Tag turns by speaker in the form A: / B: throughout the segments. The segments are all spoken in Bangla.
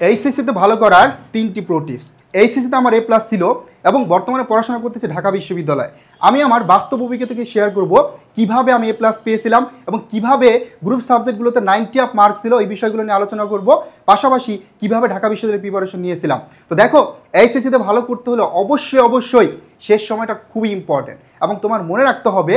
A: এইচএসসিতে ভালো করার 3টি প্রো টিপস। এইচএসসিতে আমার এ প্লাস ছিল এবং বর্তমানে পড়াশোনা করতেছি ঢাকা বিশ্ববিদ্যালয়ে। আমি আমার বাস্তব অভিজ্ঞতা থেকে শেয়ার করব কিভাবে আমি এ প্লাস পেয়েছিলাম এবং কিভাবে গ্রুপ সাবজেক্টগুলোতে 90 আপ মার্কস ছিল, এই বিষয়গুলো নিয়ে আলোচনা করব। পাশাপাশি কিভাবে ঢাকা বিশ্ববিদ্যালয়ের প্রিপারেশন নিয়েছিলাম। তো দেখো, এইচএসসিতে ভালো করতে হলে অবশ্যই শেষ সময়টা খুবই ইম্পর্টেন্ট এবং তোমার মনে রাখতে হবে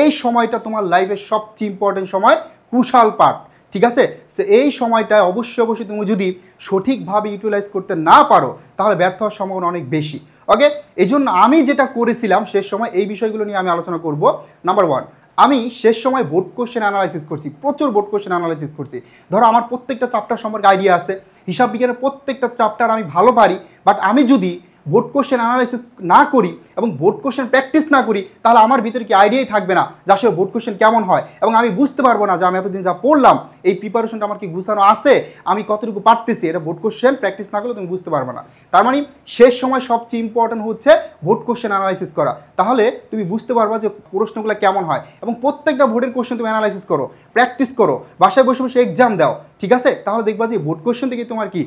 A: এই সময়টা তোমার লাইফের সবচেয়ে ইম্পর্টেন্ট সময়, ক্রুশাল পার্ট। ঠিক আছে, সে এই সময়টায় অবশ্যই তুমি যদি সঠিকভাবে ইউটিলাইজ করতে না পারো তাহলে ব্যর্থ হওয়ার সম্ভাবনা অনেক বেশি। ওকে, এই জন্য আমি যেটা করেছিলাম শেষ সময়, এই বিষয়গুলো নিয়ে আমি আলোচনা করব। নাম্বার 1, আমি শেষ সময় বোর্ড কোশ্চেন অ্যানালাইসিস করছি, প্রচুর বোর্ড কোশ্চেন অ্যানালাইসিস করছি। ধরো আমার প্রত্যেকটা চ্যাপ্টার সম্পর্কে আইডিয়া আছে, হিসাব বিজ্ঞানের প্রত্যেকটা চ্যাপ্টার আমি ভালো পারি, বাট আমি যদি বোর্ড কোশ্চেন অ্যানালাইসিস না করি এবং বোর্ড কোশ্চেন প্র্যাকটিস না করি তাহলে আমার ভিতরে কি আইডিয়াই থাকবে না যে আসলে বোর্ড কোশ্চেন কেমন হয়, এবং আমি বুঝতে পারবো না যে আমি এতদিন যা পড়লাম এই প্রিপারেশনটা আমার কি গুছানো আছে, আমি কতটুকু পারতেছি। এটা বোর্ড কোশ্চেন প্র্যাকটিস না করলে তুমি বুঝতে পারবে না। তার মানে শেষ সময় সবচেয়ে ইম্পর্টেন্ট হচ্ছে বোর্ড কোশ্চেন অ্যানালাইসিস করা। তাহলে তুমি বুঝতে পারবা যে প্রশ্নগুলো কেমন হয় এবং প্রত্যেকটা বোর্ডের কোশ্চেন তুমি অ্যানালাইসিস করো, প্র্যাকটিস করো, বাসায় বসে বসে এক্সাম দাও। ঠিক আছে, তাহলে দেখবা যে বোর্ড কোশ্চেন থেকে তোমার কি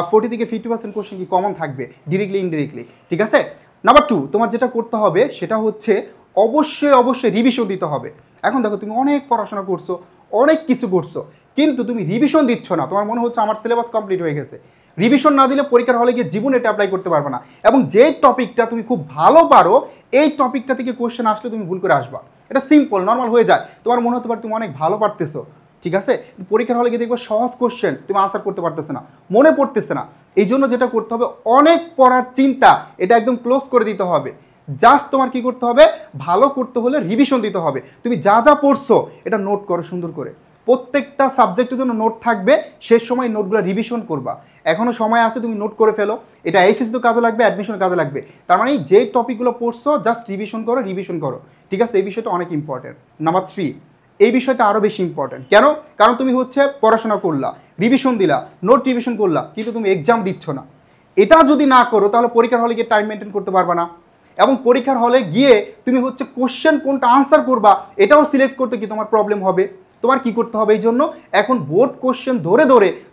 A: 40 থেকে 50% কোশ্চেন কি কমন থাকবে, ডিরেক্টলি ইনডিরেক্টলি। ঠিক আছে, নাম্বার 2, তোমার যেটা করতে হবে সেটা হচ্ছে অবশ্যই রিভিশন দিতে হবে। এখন দেখো, তুমি অনেক পড়াশোনা করছো, অনেক কিছু করছো, কিন্তু তুমি রিভিশন দিচ্ছ না। তোমার মনে হচ্ছে আমার সিলেবাস কমপ্লিট হয়ে গেছে। রিভিশন না দিলে পরীক্ষার হলে গিয়ে জীবনে এটা অ্যাপ্লাই করতে পারবে না। এবং যে টপিকটা তুমি খুব ভালো পারো এই টপিকটা থেকে কোশ্চেন আসলে তুমি ভুল করে আসবা। এটা সিম্পল নর্মাল হয়ে যায়। তোমার মনে হতে পারে তুমি অনেক ভালো পারতেছো, ঠিক আছে, পরীক্ষার হলে গিয়ে দেখবো সহজ কোশ্চেন তুমি আনসার করতে পারতেছে না, মনে পড়তেছে না। এই জন্য যেটা করতে হবে, অনেক পড়ার চিন্তা এটা একদম ক্লোজ করে দিতে হবে। জাস্ট তোমার কি করতে হবে, ভালো করতে হলে রিভিশন দিতে হবে। তুমি যা যা পড়ছো এটা নোট করো সুন্দর করে, প্রত্যেকটা সাবজেক্টের জন্য নোট থাকবে। শেষ সময় নোটগুলো রিভিশন করবা, এখনও সময় আছে, তুমি নোট করে ফেলো। এটা এইচএসসিতেও কাজে লাগবে, অ্যাডমিশনের কাজে লাগবে। তার মানে যে টপিকগুলো পড়ছো জাস্ট রিভিশন করো। ঠিক আছে, এই বিষয়টা অনেক ইম্পর্টেন্ট। নাম্বার 3, এই বিষয়টা আরও বেশি ইম্পর্টেন্ট। কেন? কারণ তুমি হচ্ছে পড়াশোনা করলা, রিভিশন দিলা, নোট রিভিশন করলা, কিন্তু তুমি এক্সাম দিচ্ছ না। এটা যদি না করো তাহলে পরীক্ষার হলে গিয়ে টাইম মেনটেন করতে পারবে না, এবং পরীক্ষার হলে গিয়ে তুমি হচ্ছে কোশ্চেন কোনটা আনসার করবা এটাও সিলেক্ট করতে কি তোমার প্রবলেম হবে। তোমার কি করতে হবে, এই জন্য এখন বোর্ড কোশ্চেন ধরে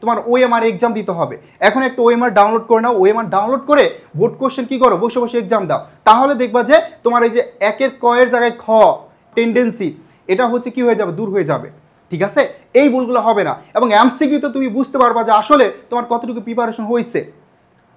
A: তোমার ওএমআর এক্সাম দিতে হবে। এখন একটা ওএমআর ডাউনলোড করে নাও, ওএমআর ডাউনলোড করে বোর্ড কোশ্চেন কি করো, বসে বসে এক্সাম দাও। তাহলে দেখবা যে তোমার এই যে একের কয়ের জায়গায় খ টেন্ডেন্সি, এটা হচ্ছে কি হয়ে যাবে, দূর হয়ে যাবে। ঠিক আছে, এই ভুলগুলো হবে না। এবং এমসিকিউতে তুমি বুঝতে পারবা যে আসলে তোমার কতটুকু প্রিপারেশন হয়েছে।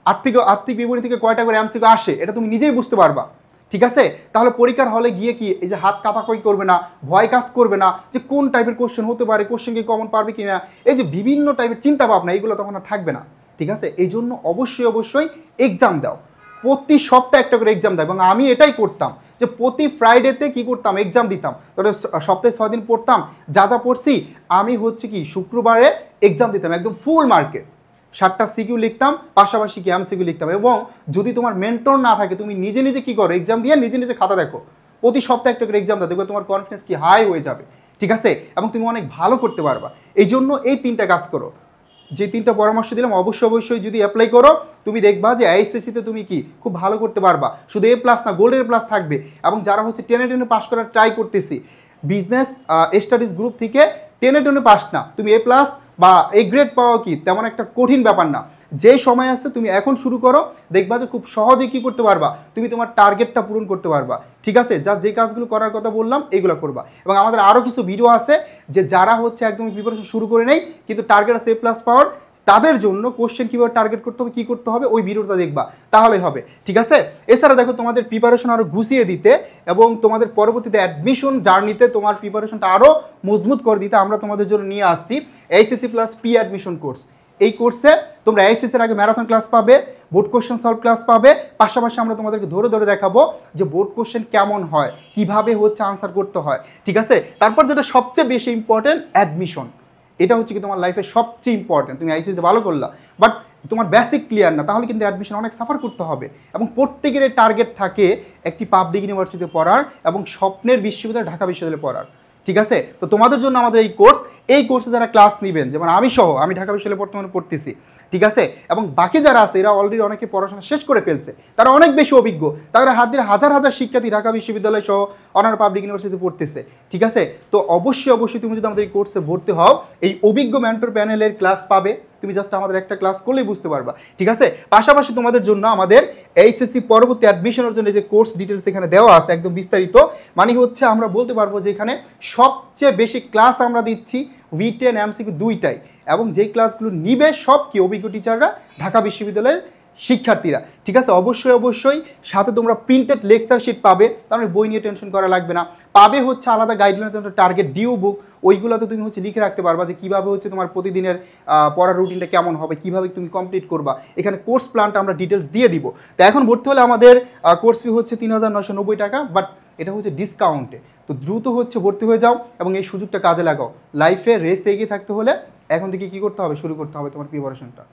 A: আর্থিক বিবরণী থেকে কয়টা করে এমসিকিউ আসে এটা তুমি নিজেই বুঝতে পারবা। ঠিক আছে, তাহলে পরীক্ষার হলে গিয়ে কি এই যে হাত কাঁপাকাঁপি করবে না, ভয় কাজ করবে না যে কোন টাইপের কোশ্চেন হতে পারে, কোশ্চেন কি কমন পারবে কি না, এই যে বিভিন্ন টাইপের চিন্তা ভাবনা এইগুলো তখন আর থাকবে না। ঠিক আছে, এই জন্য অবশ্যই এক্সাম দাও, প্রতি সপ্তাহে একটা করে এক্সাম দাও। এবং আমি এটাই করতাম যে প্রতি ফ্রাইডেতে কি করতাম, এক্সাম দিতাম। তবে সপ্তাহে 6 দিন পড়তাম, যা যা পড়ছি আমি হচ্ছে কি শুক্রবারে এক্সাম দিতাম একদম ফুল মার্কে। 7টা সিকিউ লিখতাম, পাশাপাশি কি এমসিকিউ লিখতাম। এবং যদি তোমার মেন্টর না থাকে তুমি নিজে কি করো, এক্সাম দিয়ে নিজে খাতা দেখো, প্রতি সপ্তাহে একটা করে এক্সাম দাও, দেখবে তোমার কনফিডেন্স কি হাই হয়ে যাবে। ঠিক আছে, এবং তুমি অনেক ভালো করতে পারবা। এই জন্য এই 3টা কাজ করো, যে 3টা পরামর্শ দিলাম অবশ্যই যদি অ্যাপ্লাই করো তুমি দেখবা যে এইচএসসিতে তুমি কি খুব ভালো করতে পারবা। শুধু এ প্লাস না, গোল্ডের প্লাস থাকবে। এবং যারা হচ্ছে 10-10 পাস করার ট্রাই করতেছি, বিজনেস স্টাডিজ গ্রুপ থেকে 10-10 পাস না, তুমি এ প্লাস বা এ গ্রেড পাওয়া কি তেমন একটা কঠিন ব্যাপার না। যে সময় আছে তুমি এখন শুরু করো, দেখবা যে খুব সহজে কি করতে পারবা, তুমি তোমার টার্গেটটা পূরণ করতে পারবা। ঠিক আছে, যে কাজগুলো করার কথা বললাম এইগুলো করবা। এবং আমাদের আরও কিছু ভিডিও আছে যে যারা হচ্ছে একদম প্রিপারেশন শুরু করে নেই কিন্তু টার্গেট আছে এ প্লাস পাওয়ার, তাদের জন্য কোশ্চেন কীভাবে টার্গেট করতে হবে, কী করতে হবে, ওই ভিডিওটা দেখবা, তাহলেই হবে। ঠিক আছে, এছাড়া দেখো তোমাদের প্রিপারেশন আরও গুছিয়ে দিতে এবং তোমাদের পরবর্তীতে অ্যাডমিশন জার্নিতে তোমার প্রিপারেশনটা আরও মজবুত করে দিতে আমরা তোমাদের জন্য নিয়ে আসছি HSC plus pre admission course. এই কোর্সে তোমরা এইচএসসির আগে ম্যারাথন ক্লাস পাবে, বোর্ড কোশ্চেন সলভ ক্লাস পাবে, পাশাপাশি আমরা তোমাদেরকে ধরে দেখাবো যে বোর্ড কোশ্চেন কেমন হয়, কিভাবে হচ্ছে আনসার করতে হয়। ঠিক আছে, তারপর যেটা সবচেয়ে বেশি ইম্পর্টেন্ট, অ্যাডমিশন। এটা হচ্ছে কি তোমার লাইফের সবচেয়ে ইম্পর্টেন্ট। তুমি আইসিসিতে ভালো করলা বাট তোমার বেসিক ক্লিয়ার না, তাহলে কিন্তু অ্যাডমিশন অনেক সাফার করতে হবে। এবং প্রত্যেকের টার্গেট থাকে একটি পাবলিক ইউনিভার্সিটিতে পড়ার এবং স্বপ্নের বিশ্ববিদ্যালয় ঢাকা বিশ্ববিদ্যালয়ে পড়ার। ঠিক আছে, তো তোমাদের জন্য আমাদের এই কোর্সে যারা ক্লাস নেবেন, যেমন আমি ঢাকা বিশ্ববিদ্যালয়ে বর্তমানে পড়তেছি, ঠিক আছে। এবং বাকি যারা আছে এরা অলরেডি অনেকে পড়াশোনা শেষ করে ফেলছে, তারা অনেক বেশি অভিজ্ঞ, তাদের হাতের হাজার হাজার শিক্ষার্থী ঢাকা বিশ্ববিদ্যালয় সহ অনার পাবলিক ইউনিভার্সিটিতে পড়তেছে, ঠিক আছে। তো অবশ্যই তুমি যদি আমাদের এই কোর্সে ভর্তি হও, এই অভিজ্ঞ মেন্টর প্যানেলের ক্লাস পাবে, তুমি জাস্ট আমাদের একটা ক্লাস করলেই বুঝতে পারবা, ঠিক আছে। পাশাপাশি তোমাদের জন্য আমাদের এইচএসসি পরবর্তী অ্যাডমিশনের জন্য যে কোর্স ডিটেলস এখানে দেওয়া আছে একদম বিস্তারিত, মানে হচ্ছে আমরা বলতে পারবো যে এখানে সবচেয়ে বেশি ক্লাস আমরা দিচ্ছি রিটেন এমসিকিউ দুইটাই, এবং যেই ক্লাসগুলো নিবে সব কি অভিজ্ঞ টিচাররা, ঢাকা বিশ্ববিদ্যালয়ের শিক্ষার্থীরা, ঠিক আছে। অবশ্যই সাথে তোমরা প্রিন্টেড লেকচার শিট পাবে, তার মানে বই নিয়ে টেনশন করা লাগবে না। পাবে হচ্ছে আলাদা গাইডলাইন, টার্গেট ডিউ বুক, ওইগুলোতে তুমি হচ্ছে লিখে রাখতে পারবা যে কীভাবে হচ্ছে তোমার প্রতিদিনের পড়ার রুটিনটা কেমন হবে, কীভাবে তুমি কমপ্লিট করবা। এখানে কোর্স প্ল্যানটা আমরা ডিটেলস দিয়ে দিব। তো এখন ভর্তি হলে আমাদের কোর্স ফি হচ্ছে ৩,৯৯০ টাকা, বাট এটা হচ্ছে ডিসকাউন্টে। তো দ্রুত হচ্ছে ভর্তি হয়ে যাও এবং এই সুযোগটা কাজে লাগাও। লাইফে রেস এগিয়ে থাকতে হলে এখন থেকে কী করতে হবে, শুরু করতে হবে তোমার প্রিপারেশনটা।